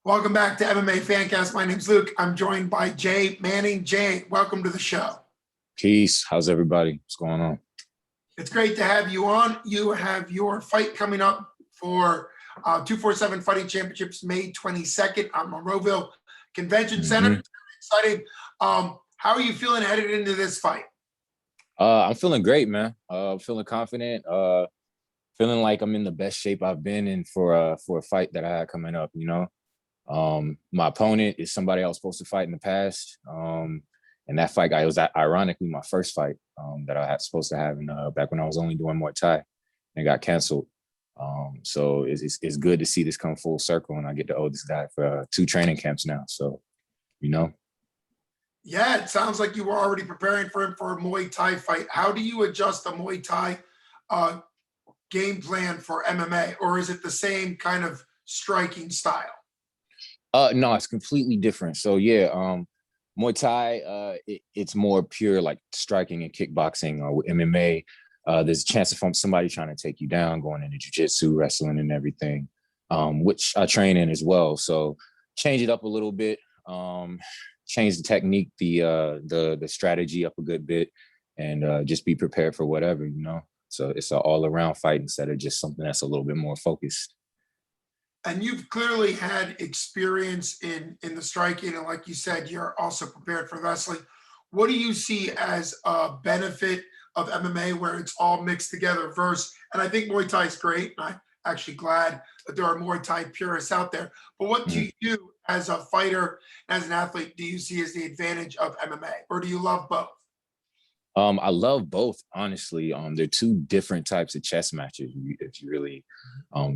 Welcome back to MMA Fancast. My name's Luke. I'm joined by Jay Manning. Jay, welcome to the show. Peace. How's everybody? What's going on? It's great to have you on. You have your fight coming up for 247 Fighting Championships, May 22nd at Monroeville Convention Center. Excited. How are you feeling headed into this fight? I'm feeling great, man. Feeling confident. Feeling like I'm in the best shape I've been in for a fight that I had coming up. My opponent is somebody I was supposed to fight in the past. And that fight guy was ironically my first fight that I had supposed to have back when I was only doing Muay Thai and got canceled. So it's good to see this come full circle, and I get to owe this guy for 2 training camps now. So, Yeah, it sounds like you were already preparing for him for a Muay Thai fight. How do you adjust the Muay Thai game plan for MMA, or is it the same kind of striking style? No, it's completely different. So yeah, Muay Thai, it's more pure like striking and kickboxing. Or with MMA, there's a chance of somebody trying to take you down, going into jiu-jitsu, wrestling, and everything, which I train in as well. So change it up a little bit, change the technique, the strategy up a good bit, and just be prepared for whatever. So it's an all-around fight instead of just something that's a little bit more focused. And you've clearly had experience in the striking, and like you said, you're also prepared for wrestling. What do you see as a benefit of MMA where it's all mixed together versus, and I think Muay Thai is great, and I'm actually glad that there are Muay Thai purists out there, but what do you as a fighter, as an athlete, do you see as the advantage of MMA, or do you love both? I love both, honestly. They're 2 different types of chess matches if you really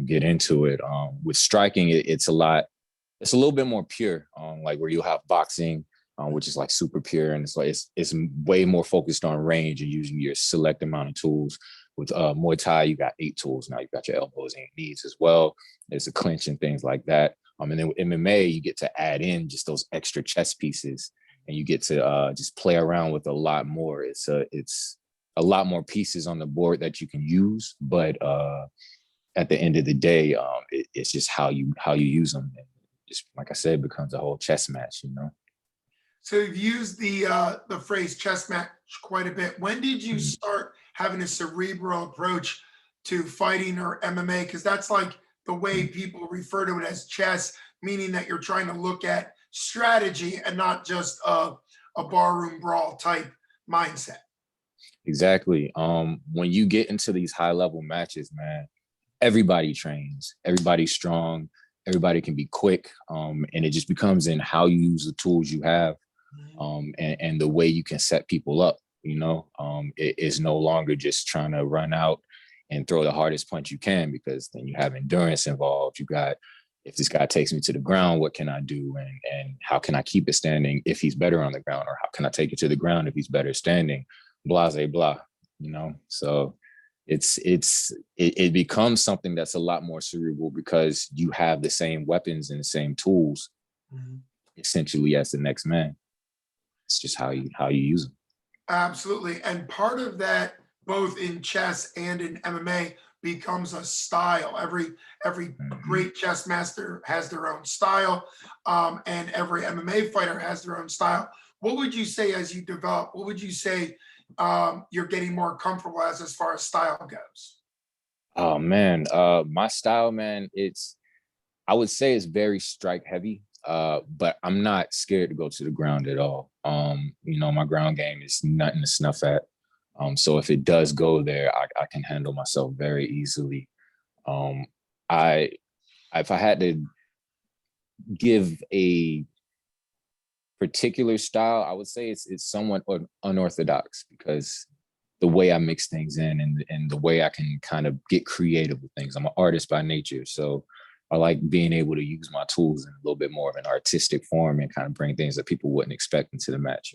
get into it. With striking, it's a little bit more pure, like where you have boxing, which is like super pure, and it's way more focused on range and using your select amount of tools. With Muay Thai, you got 8 tools. Now you've got your elbows and your knees as well. There's a clinch and things like that. And then with MMA, you get to add in just those extra chess pieces, and you get to just play around with a lot more. It's a lot more pieces on the board that you can use, but at the end of the day, it's just how you use them. And just like I said, it becomes a whole chess match. So you've used the phrase chess match quite a bit. When did you start having a cerebral approach to fighting or MMA? Because that's like the way people refer to it as chess, meaning that you're trying to look at strategy and not just a barroom brawl type mindset. Exactly. When you get into these high level matches, man, everybody trains, everybody's strong, everybody can be quick, and it just becomes in how you use the tools you have, and the way you can set people up. It is no longer just trying to run out and throw the hardest punch you can, because then you have endurance involved. You got, if this guy takes me to the ground, what can I do? And how can I keep it standing if he's better on the ground? Or how can I take it to the ground if he's better standing? Blah, blah, blah, So it becomes something that's a lot more cerebral because you have the same weapons and the same tools, essentially, as the next man. It's just how you use them. Absolutely. And part of that, both in chess and in MMA, becomes a style. Every great chess master has their own style, and every MMA fighter has their own style. What would you say as you develop? What would you say you're getting more comfortable as far as style goes? Oh man, my style, man, I would say it's very strike heavy, but I'm not scared to go to the ground at all. My ground game is nothing to snuff at. So if it does go there, I can handle myself very easily. If I had to give a particular style, I would say it's somewhat unorthodox, because the way I mix things in and the way I can kind of get creative with things. I'm an artist by nature, so I like being able to use my tools in a little bit more of an artistic form and kind of bring things that people wouldn't expect into the match.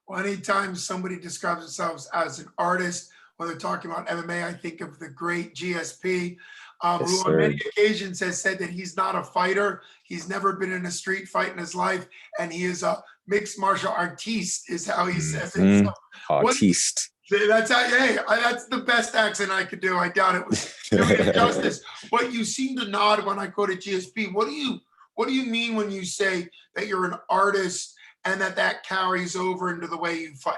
Well, anytime somebody describes themselves as an artist, when they're talking about MMA, I think of the great GSP, who on many occasions has said that he's not a fighter. He's never been in a street fight in his life, and he is a mixed martial artiste, is how he says it. So artiste. That's the best accent I could do. I doubt it was doing it justice. But you seem to nod when I go to GSP. What do What do you mean when you say that you're an artist and that carries over into the way you fight?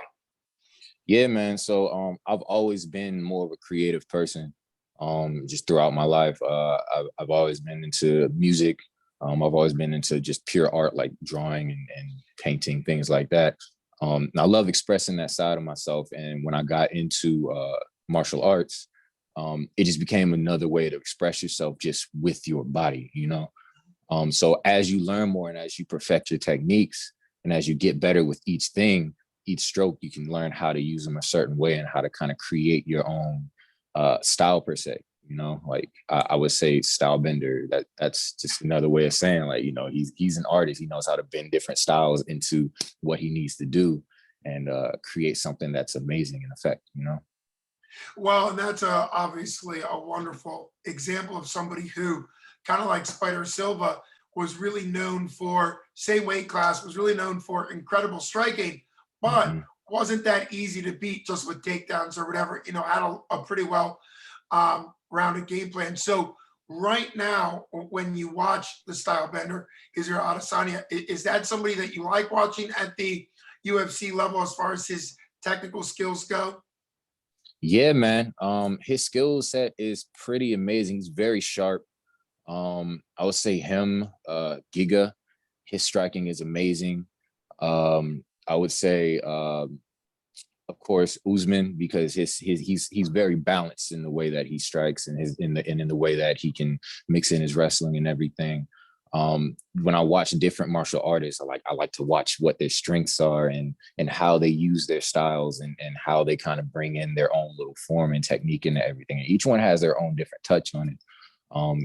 Yeah, man. So I've always been more of a creative person. Just throughout my life. I've always been into music. I've always been into just pure art, like drawing and painting, things like that. And I love expressing that side of myself. And when I got into martial arts, it just became another way to express yourself just with your body, you know? So as you learn more and as you perfect your techniques and as you get better with each thing, each stroke, you can learn how to use them a certain way and how to kind of create your own style per se. You know, like I would say Stylebender. That's just another way of saying, like, you know, he's an artist. He knows how to bend different styles into what he needs to do and create something that's amazing in effect. You know. Well, and that's obviously a wonderful example of somebody who, kind of like Spider Silva, was really known for, same weight class, was really known for incredible striking, but Mhm. wasn't that easy to beat just with takedowns or whatever, had a pretty well rounded game plan. So right now, when you watch the Style Bender, is your Adesanya, is that somebody that you like watching at the UFC level as far as his technical skills go? Yeah, man. His skill set is pretty amazing. He's very sharp. I would say him, Giga, his striking is amazing. I would say, of course, Usman, because he's very balanced in the way that he strikes and in the way that he can mix in his wrestling and everything. When I watch different martial artists, I like to watch what their strengths are and how they use their styles and how they kind of bring in their own little form and technique into everything. And each one has their own different touch on it.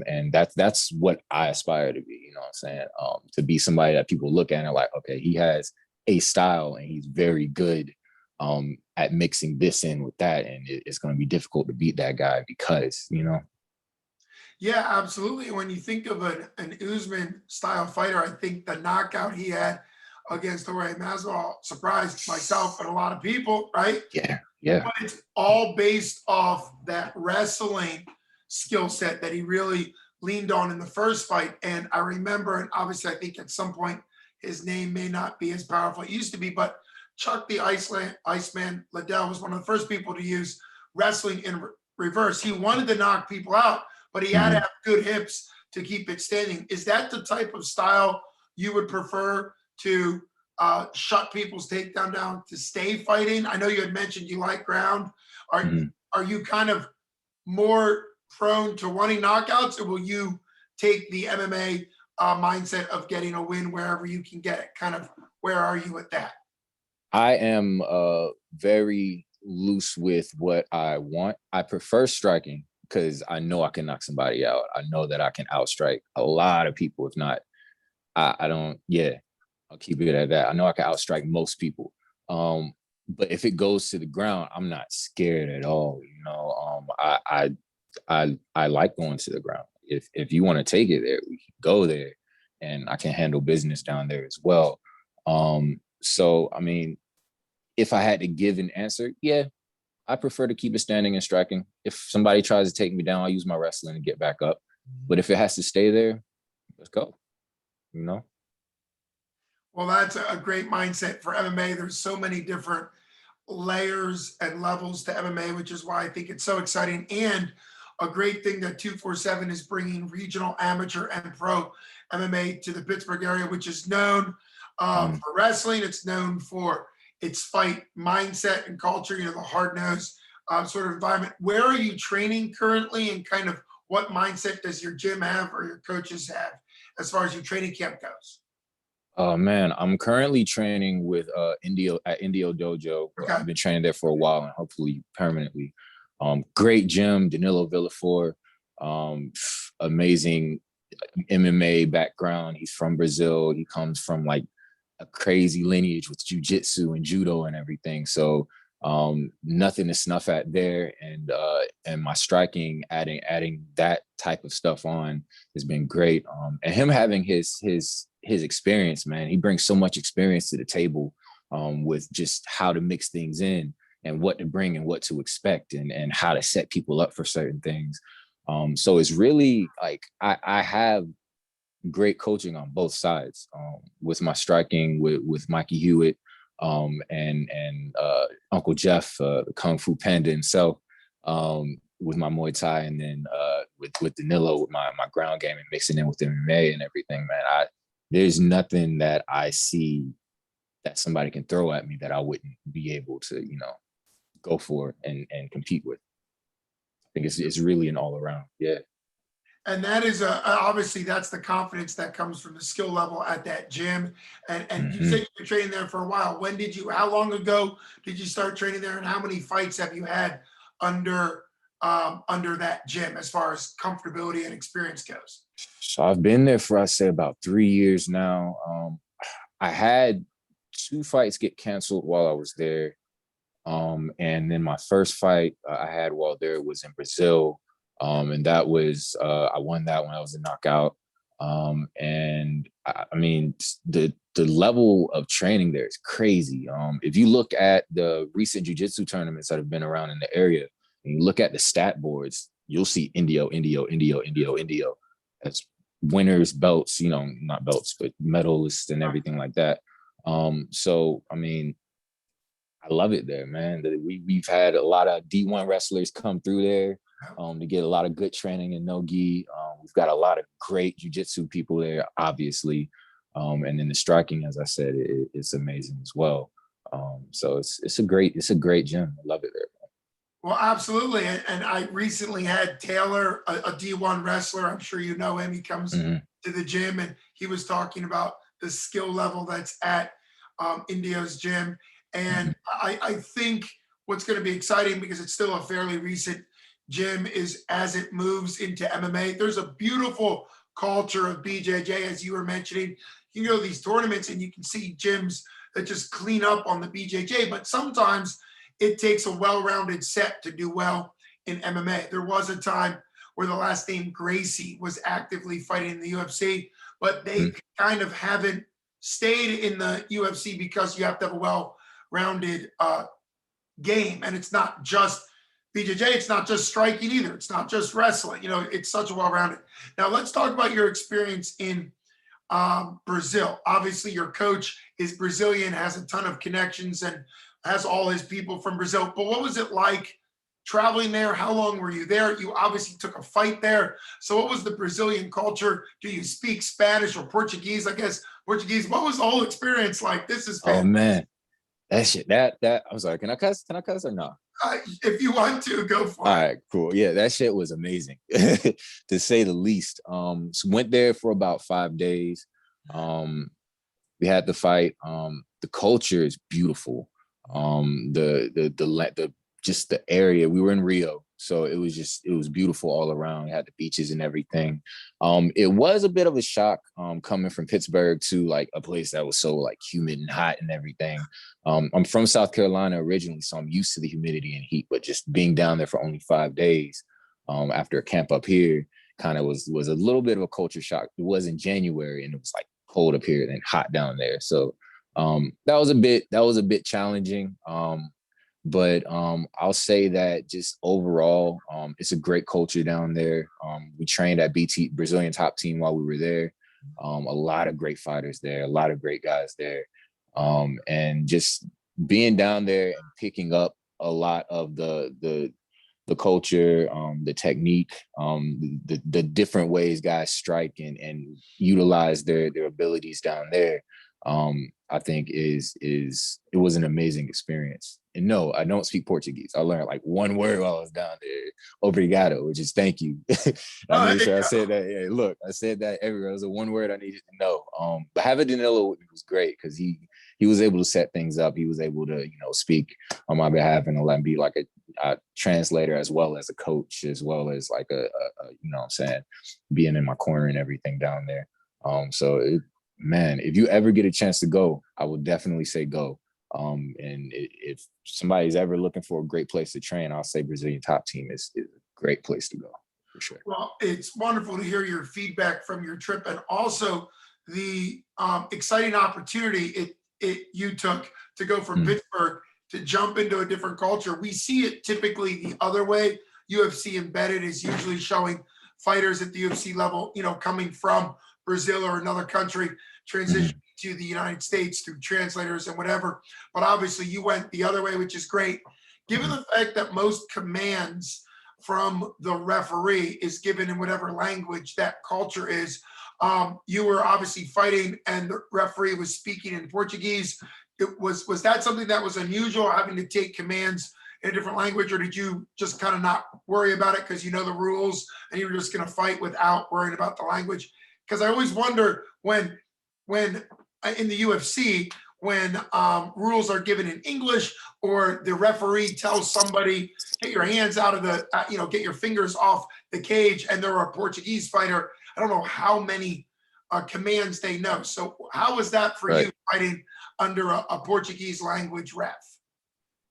And that's what I aspire to be, you know what I'm saying? To be somebody that people look at and are like, okay, he has a style and he's very good at mixing this in with that. And it's going to be difficult to beat that guy because, you know. Yeah, absolutely. When you think of an Usman style fighter, I think the knockout he had against Jorge Masvidal surprised myself and a lot of people, right? Yeah, yeah. But it's all based off that wrestling skill set that he really leaned on in the first fight. And I remember, and obviously, I think at some point his name may not be as powerful it used to be, but Chuck the Iceman Liddell was one of the first people to use wrestling in reverse. He wanted to knock people out, but he had to Mhm. have good hips to keep it standing. Is that the type of style you would prefer to shut people's takedown down to stay fighting? I know you had mentioned you like ground. Are Mhm. are you kind of more prone to wanting knockouts, or will you take the MMA mindset of getting a win wherever you can get it? Kind of, where are you with that? I am very loose with what I want. I prefer striking because I know I can knock somebody out. I know that I can outstrike a lot of people. If not, I don't. Yeah, I'll keep it at that. I know I can outstrike most people. But if it goes to the ground, I'm not scared at all. You know, I like going to the ground. If you want to take it there, we can go there, and I can handle business down there as well. So I mean, if I had to give an answer, yeah, I prefer to keep it standing and striking. If somebody tries to take me down, I'll use my wrestling to get back up. But if it has to stay there, let's go. You know. Well, that's a great mindset for MMA. There's so many different layers and levels to MMA, which is why I think it's so exciting. And a great thing that 247 is bringing regional, amateur, and pro MMA to the Pittsburgh area, which is known Mhm. for wrestling. It's known for its fight mindset and culture, the hard nosed sort of environment. Where are you training currently, and kind of what mindset does your gym have or your coaches have as far as your training camp goes? Oh man, I'm currently training with Indio at Indio Dojo. Okay. I've been training there for a while and hopefully permanently. Great gym, Danilo Villafort, amazing MMA background. He's from Brazil. He comes from like a crazy lineage with jujitsu and judo and everything. So nothing to snuff at there. And my striking, adding that type of stuff on has been great. And him having his experience, man, he brings so much experience to the table with just how to mix things in and what to bring and what to expect and how to set people up for certain things. So it's really like I have great coaching on both sides, with my striking with Mikey Hewitt, and Uncle Jeff, the Kung Fu Panda himself, with my Muay Thai, and then with Danilo with my ground game and mixing in with MMA and everything, man. There's nothing that I see that somebody can throw at me that I wouldn't be able to, go for and compete with. I think it's really an all around. Yeah. And that is obviously that's the confidence that comes from the skill level at that gym. And you Mm-hmm. said you've been training there for a while. How long ago did you start training there, and how many fights have you had under under that gym as far as comfortability and experience goes? So I've been there for, I say, about 3 years now. I had 2 fights get canceled while I was there. And then my first fight I had while there was in Brazil. And that was, I won that one. I was a knockout. And I mean, the level of training there is crazy. If you look at the recent jiu-jitsu tournaments that have been around in the area, and you look at the stat boards, you'll see Indio as winners, belts, not belts, but medalists and everything like that. So, I mean, I love it there, man. We've had a lot of D1 wrestlers come through there to get a lot of good training in no-gi. We've got a lot of great jiu-jitsu people there, obviously. And then the striking, as I said, it's amazing as well. So it's a great gym. I love it there. Well, absolutely. And I recently had Taylor, a D1 wrestler. I'm sure you know him. He comes Mm-hmm. to the gym, and he was talking about the skill level that's at Indio's gym. And I think what's going to be exciting, because it's still a fairly recent gym, is as it moves into MMA. There's a beautiful culture of BJJ, as you were mentioning. You go to these tournaments and you can see gyms that just clean up on the BJJ, but sometimes it takes a well-rounded set to do well in MMA. There was a time where the last name Gracie was actively fighting in the UFC, but they kind of haven't stayed in the UFC because you have to have a well-rounded game. And it's not just BJJ, it's not just striking either. It's not just wrestling. It's such a well-rounded. Now let's talk about your experience in Brazil. Obviously, your coach is Brazilian, has a ton of connections, and has all his people from Brazil. But what was it like traveling there? How long were you there? You obviously took a fight there. So what was the Brazilian culture? Do you speak Spanish or Portuguese? I guess Portuguese. What was the whole experience like? This is fantastic. Oh man, that shit. That I'm sorry. Can I cuss? Can I cuss or no? If you want to, go for it. All right, cool. Yeah, that shit was amazing, to say the least. So went there for about 5 days. We had the fight. The culture is beautiful. The just the area. We were in Rio, so it was beautiful all around. It had the beaches and everything. It was a bit of a shock coming from Pittsburgh to like a place that was so like humid and hot and everything. I'm from South Carolina originally, so I'm used to the humidity and heat, but just being down there for only 5 days after a camp up here kind of was a little bit of a culture shock. It was in January and it was like cold up here and hot down there. So that was a bit challenging. But I'll say that just overall, it's a great culture down there. We trained at Brazilian top team while we were there. A lot of great fighters there, a lot of great guys there. And just being down there and picking up a lot of the culture, the technique, the different ways guys strike and utilize their abilities down there. I think it was an amazing experience. And no, I don't speak Portuguese. I learned like one word while I was down there, obrigado, which is thank you. I made sure I said that. Yeah, look, I said that everywhere. It was the one word I needed to know. But having Danilo was great because he was able to set things up. He was able to, speak on my behalf and let me be like a translator as well as a coach, as well as like a what I'm saying, being in my corner and everything down there. Man, if you ever get a chance to go, I would definitely say go. And if somebody's ever looking for a great place to train, I'll say Brazilian top team is a great place to go for sure. Well, it's wonderful to hear your feedback from your trip, and also the exciting opportunity you took to go from Pittsburgh to jump into a different culture. We see it typically the other way. UFC Embedded is usually showing fighters at the UFC level, coming from Brazil or another country, transition to the United States through translators and whatever. But obviously you went the other way, which is great. Given the fact that most commands from the referee is given in whatever language that culture is, you were obviously fighting and the referee was speaking in Portuguese. Was that something that was unusual, having to take commands in a different language, or did you just kind of not worry about it because you know the rules and you were just going to fight without worrying about the language? Because I always wonder when in the UFC, when rules are given in English, or the referee tells somebody, get your hands out of the, get your fingers off the cage, and they're a Portuguese fighter, I don't know how many commands they know. So how was that for you fighting under a Portuguese language ref?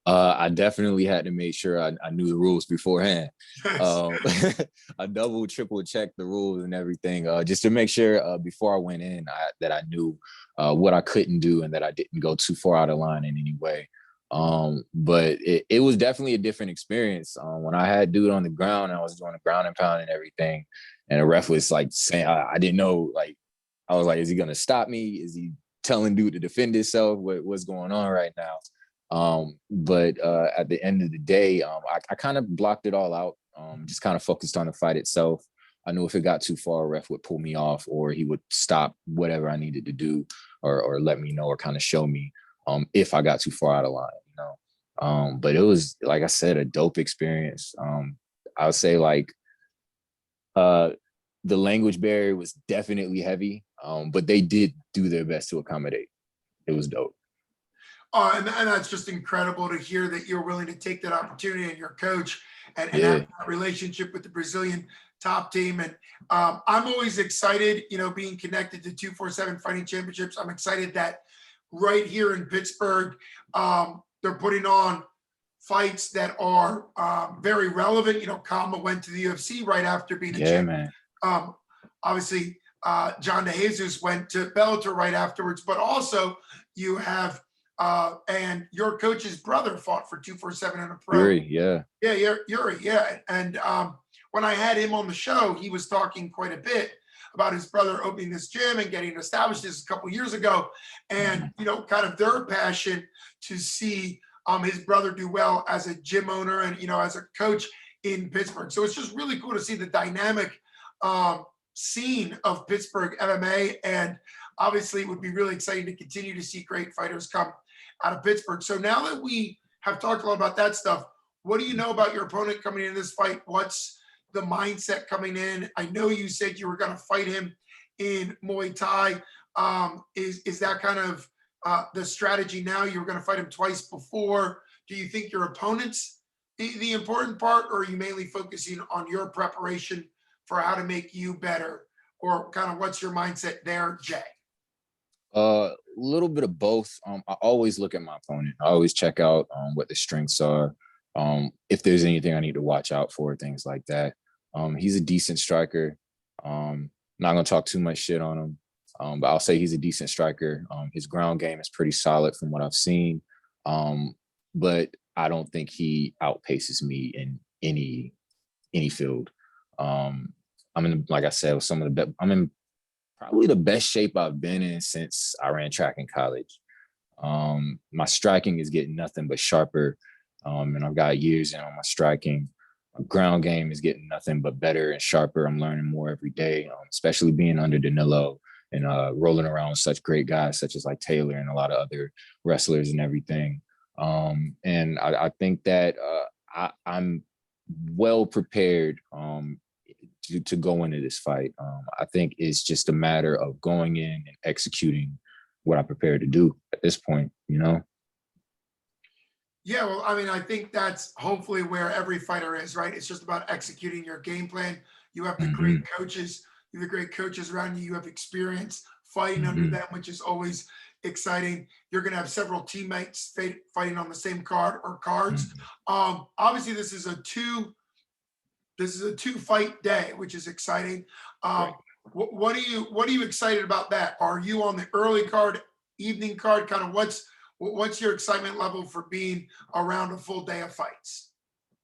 I definitely had to make sure I knew the rules beforehand. I double, triple checked the rules and everything, just to make sure before I went in that I knew what I couldn't do and that I didn't go too far out of line in any way. But it was definitely a different experience. When I had dude on the ground, I was doing the ground and pound and everything, and the ref was like saying, I didn't know, like, I was like, is he gonna stop me? Is he telling dude to defend himself? What's going on right now? But at the end of the day, I kind of blocked it all out, just kind of focused on the fight itself. I knew if it got too far, a ref would pull me off, or he would stop whatever I needed to do, or let me know, or kind of show me if I got too far out of line, But it was, like I said, a dope experience. I would say like the language barrier was definitely heavy, but they did do their best to accommodate. It was dope. And that's just incredible to hear that you're willing to take that opportunity, and your coach and have that relationship with the Brazilian top team. And I'm always excited, being connected to 247 Fighting Championships. I'm excited that right here in Pittsburgh, they're putting on fights that are very relevant. Kama went to the UFC right after being a champion. Obviously, John DeJesus went to Bellator right afterwards, but also you have and your coach's brother fought for 247 in a pro. Yuri, yeah. Yeah, Yuri, yeah. And when I had him on the show, he was talking quite a bit about his brother opening this gym and getting established this a couple years ago, and kind of their passion to see his brother do well as a gym owner and as a coach in Pittsburgh. So it's just really cool to see the dynamic scene of Pittsburgh MMA, and obviously it would be really exciting to continue to see great fighters come out of Pittsburgh. So now that we have talked a lot about that stuff, what do you know about your opponent coming in this fight? What's the mindset coming in? I know you said you were going to fight him in Muay Thai. Is that kind of the strategy now? You were going to fight him twice before. Do you think your opponent's the important part, or are you mainly focusing on your preparation for how to make you better? Or kind of what's your mindset there, Jay? A little bit of both. I always look at my opponent. I always check out what the strengths are, if there's anything I need to watch out for, things like that. He's a decent striker. Not gonna talk too much shit on him, but I'll say he's a decent striker. His ground game is pretty solid from what I've seen, but I don't think he outpaces me in any field. I'm in, like I said, some of the best. I'm in probably the best shape I've been in since I ran track in college. My striking is getting nothing but sharper, and I've got years in on my striking. My ground game is getting nothing but better and sharper. I'm learning more every day, especially being under Danilo and rolling around with such great guys such as like Taylor and a lot of other wrestlers and everything. And I think that I'm well prepared to go into this fight. I think it's just a matter of going in and executing what I prepared to do at this point, Yeah, well, I mean, I think that's hopefully where every fighter is, right? It's just about executing your game plan. You have the great coaches, you have the great coaches around you, you have experience fighting under them, which is always exciting. You're going to have several teammates fighting on the same card or cards. Obviously, this is a two fight day, which is exciting. What are you excited about that? Are you on the early card, evening card? Kind of what's your excitement level for being around a full day of fights?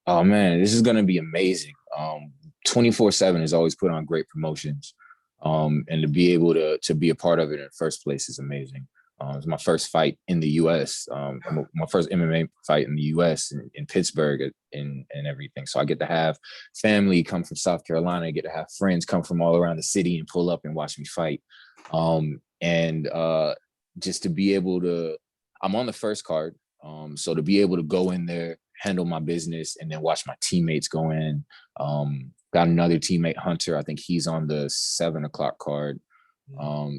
Oh man, this is going to be amazing. 24/7 has always put on great promotions. And to be able to be a part of it in the first place is amazing. It was my first fight in the U.S. My first MMA fight in the U.S. in Pittsburgh and everything. So I get to have family come from South Carolina. I get to have friends come from all around the city and pull up and watch me fight. And just to be able to, I'm on the first card. So to be able to go in there, handle my business, and then watch my teammates go in. Got another teammate, Hunter. I think he's on the 7 o'clock card.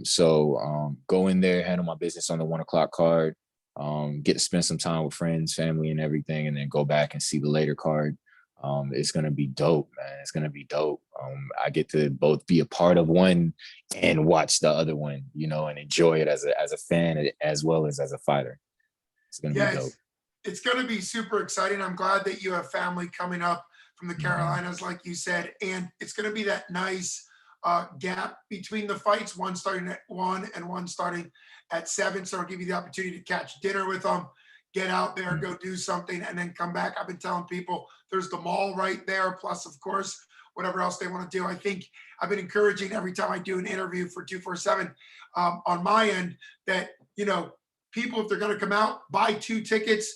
So go in there, handle my business on the 1 o'clock card, get to spend some time with friends, family, and everything, and then go back and see the later card. It's gonna be dope, man. It's gonna be dope. I get to both be a part of one and watch the other one, you know, and enjoy it as a fan as well as a fighter. It's gonna be dope. It's going to be super exciting. I'm glad that you have family coming up from the Carolinas, like you said, and it's going to be that nice gap between the fights, one starting at 1 and one starting at 7. So it'll give you the opportunity to catch dinner with them, get out there, go do something, and then come back. I've been telling people there's the mall right there, plus, of course, whatever else they want to do. I think I've been encouraging every time I do an interview for 247 on my end that, you know, people, if they're going to come out, buy 2 tickets,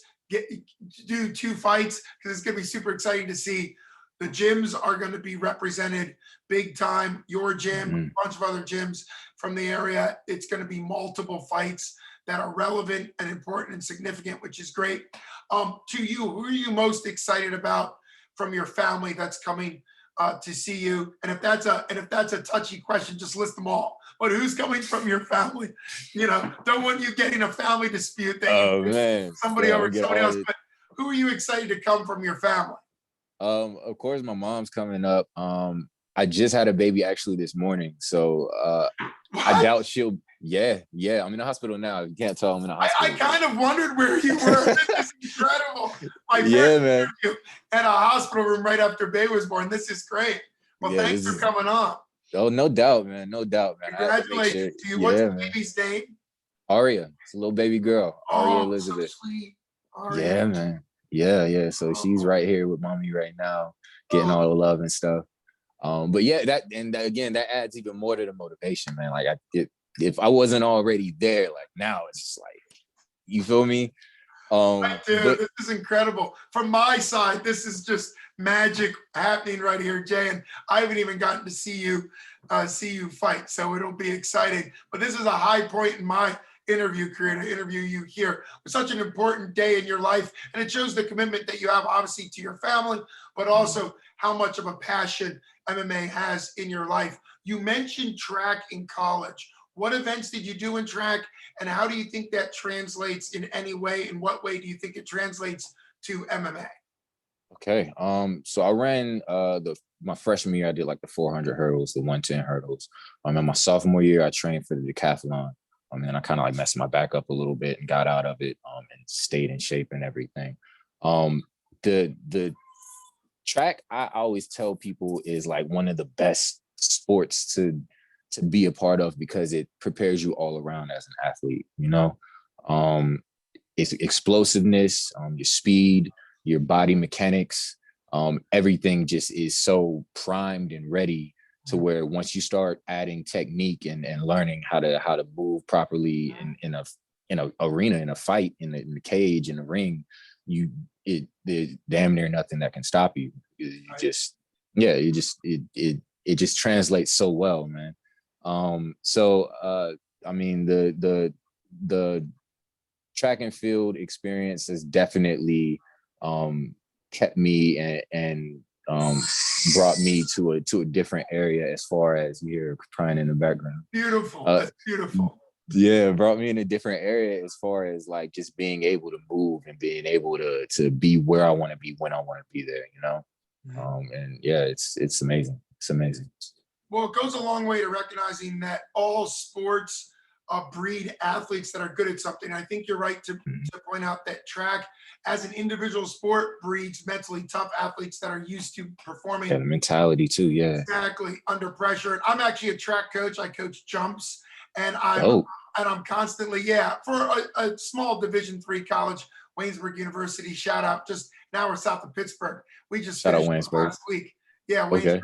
do 2 fights, because it's going to be super exciting to see. The gyms are going to be represented big time. Your gym, a bunch of other gyms from the area. It's going to be multiple fights that are relevant and important and significant, which is great. To you, who are you most excited about from your family that's coming to see you? And if that's a touchy question, just list them all. But who's coming from your family? You know, don't want you getting a family dispute that somebody over somebody else. But who are you excited to come from your family? Of course, my mom's coming up. I just had a baby actually this morning, so I doubt she'll. Yeah. I'm in the hospital now. You can't tell I'm in the hospital. I kind of wondered where you were. This is incredible. My man. At a hospital room right after baby was born. This is great. Well, thanks for coming on. Oh, no doubt, man. No doubt, man. Congratulations to you. What's the baby's name? Aria. It's a little baby girl. Aria Elizabeth. So sweet. Aria. Yeah, man. Yeah. So she's right here with mommy right now, getting all the love and stuff. But yeah, that adds even more to the motivation, man. Like if I wasn't already there, like now it's just like, you feel me? This is incredible. From my side, this is just magic happening right here, Jay. And I haven't even gotten to see you fight, so it'll be exciting. But this is a high point in my interview career to interview you here. It's such an important day in your life, and it shows the commitment that you have, obviously, to your family, but also how much of a passion MMA has in your life. You mentioned track in college. What events did you do in track, and how do you think that translates in any way? In what way do you think it translates to MMA? Okay. So I ran my freshman year, I did like the 400 hurdles, the 110 hurdles. In my sophomore year, I trained for the decathlon. And I kind of like messed my back up a little bit and got out of it and stayed in shape and everything. The track, I always tell people, is like one of the best sports to be a part of because it prepares you all around as an athlete, you know? It's explosiveness, your speed, your body mechanics, everything just is so primed and ready to where once you start adding technique and learning how to move properly in a arena, in a fight, in the cage, in the ring, there's damn near nothing that can stop you. It just translates so well, man. I mean, the track and field experience has definitely kept me and brought me to a different area as far as you hear crying in the background. Beautiful. That's beautiful. Yeah, brought me in a different area as far as like just being able to move and being able to be where I want to be when I want to be there, you know? And yeah, it's amazing. It's amazing. Well, it goes a long way to recognizing that all sports breed athletes that are good at something. I think you're right to point out that track as an individual sport breeds mentally tough athletes that are used to performing. Yeah, the mentality too, yeah. Exactly, under pressure. And I'm actually a track coach. I coach jumps, and I'm constantly, for a small Division III college, Waynesburg University, shout out, just now we're south of Pittsburgh. We just shout out finished Waynesburg last week. Yeah, Waynesburg.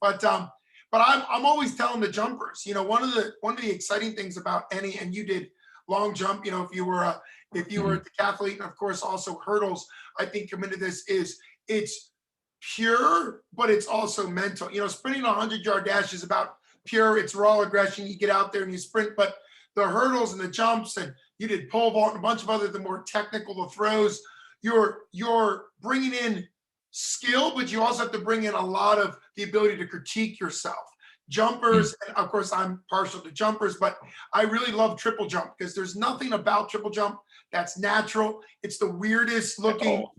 Okay. But I'm always telling the jumpers, one of the exciting things about any, and you did long jump, if you were Mhm. a decathlete, and of course also hurdles, I think come into this is it's pure, but it's also mental. Sprinting a 100-yard dash is about pure, it's raw aggression. You get out there and you sprint, but the hurdles and the jumps, and you did pole vault and a bunch of other, the more technical, the throws, you're bringing in skill, but you also have to bring in a lot of the ability to critique yourself. Mm. Jumpers, and of course I'm partial to jumpers, but I really love triple jump because there's nothing about triple jump that's natural. It's the weirdest looking Oh.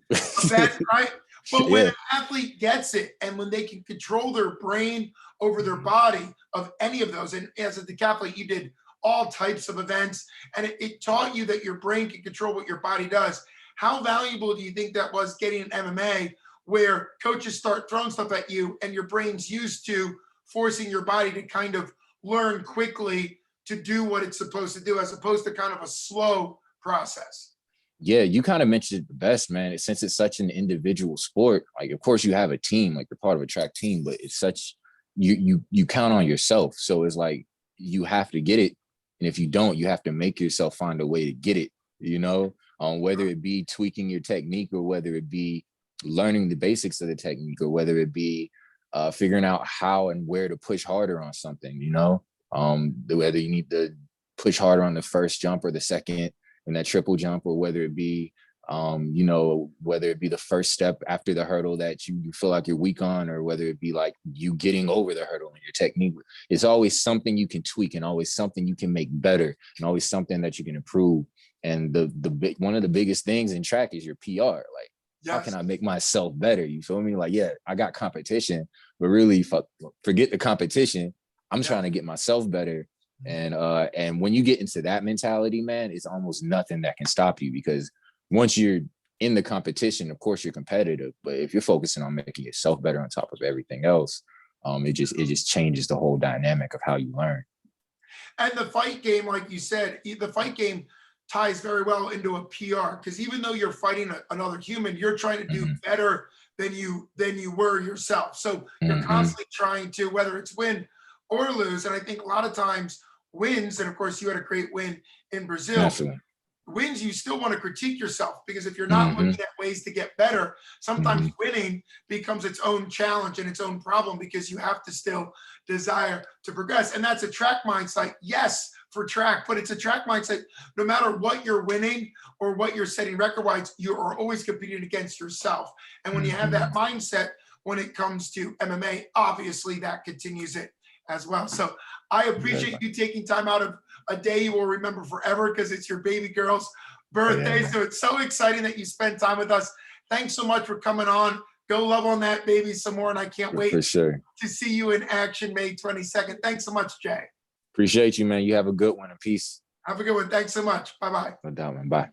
event, right? But when Yeah. an athlete gets it and when they can control their brain over their body of any of those, and as a decathlete, you did all types of events, and it taught you that your brain can control what your body does. How valuable do you think that was getting an MMA where coaches start throwing stuff at you and your brain's used to forcing your body to kind of learn quickly to do what it's supposed to do, as opposed to kind of a slow process? Yeah, you kind of mentioned it the best, man. Since it's such an individual sport, like of course you have a team, like you're part of a track team, but it's such you count on yourself. So it's like you have to get it. And if you don't, you have to make yourself find a way to get it, whether it be tweaking your technique or whether it be learning the basics of the technique or whether it be figuring out how and where to push harder on something, whether you need to push harder on the first jump or the second in that triple jump, or whether it be whether it be the first step after the hurdle that you feel like you're weak on, or whether it be like you getting over the hurdle and your technique. It's always something you can tweak and always something you can make better and always something that you can improve. And the one of the biggest things in track is your PR. Like, how can Yes. I make myself better? You feel me? Like, yeah, I got competition, but really forget the competition. I'm Yeah. trying to get myself better. And when you get into that mentality, man, it's almost nothing that can stop you, because once you're in the competition, of course you're competitive, but if you're focusing on making yourself better on top of everything else, it just changes the whole dynamic of how you learn. And the fight game, like you said, the fight game ties very well into a PR, because even though you're fighting another human, you're trying to do Hmm. better than you were yourself. So you're Hmm. constantly trying to, whether it's win or lose. And I think a lot of times wins, and of course you had a great win in Brazil, Definitely. wins, you still want to critique yourself, because if you're not Hmm. looking at ways to get better, sometimes Hmm. winning becomes its own challenge and its own problem, because you have to still desire to progress. And that's a track mindset, yes, for track, but it's a track mindset. No matter what you're winning or what you're setting record wise, you are always competing against yourself. And when you have Hmm. that mindset, when it comes to MMA, obviously that continues it as well. So I appreciate Exactly. you taking time out of a day you will remember forever, because it's your baby girl's Yeah, birthday. man. So it's so exciting that you spend time with us. Thanks so much for coming on. Go love on that baby some more. And I can't wait For sure. to see you in action May 22nd. Thanks so much, Jay. Appreciate you, man. You have a good one, and peace. Have a good one. Thanks so much. Bye bye. No doubt, man. Bye.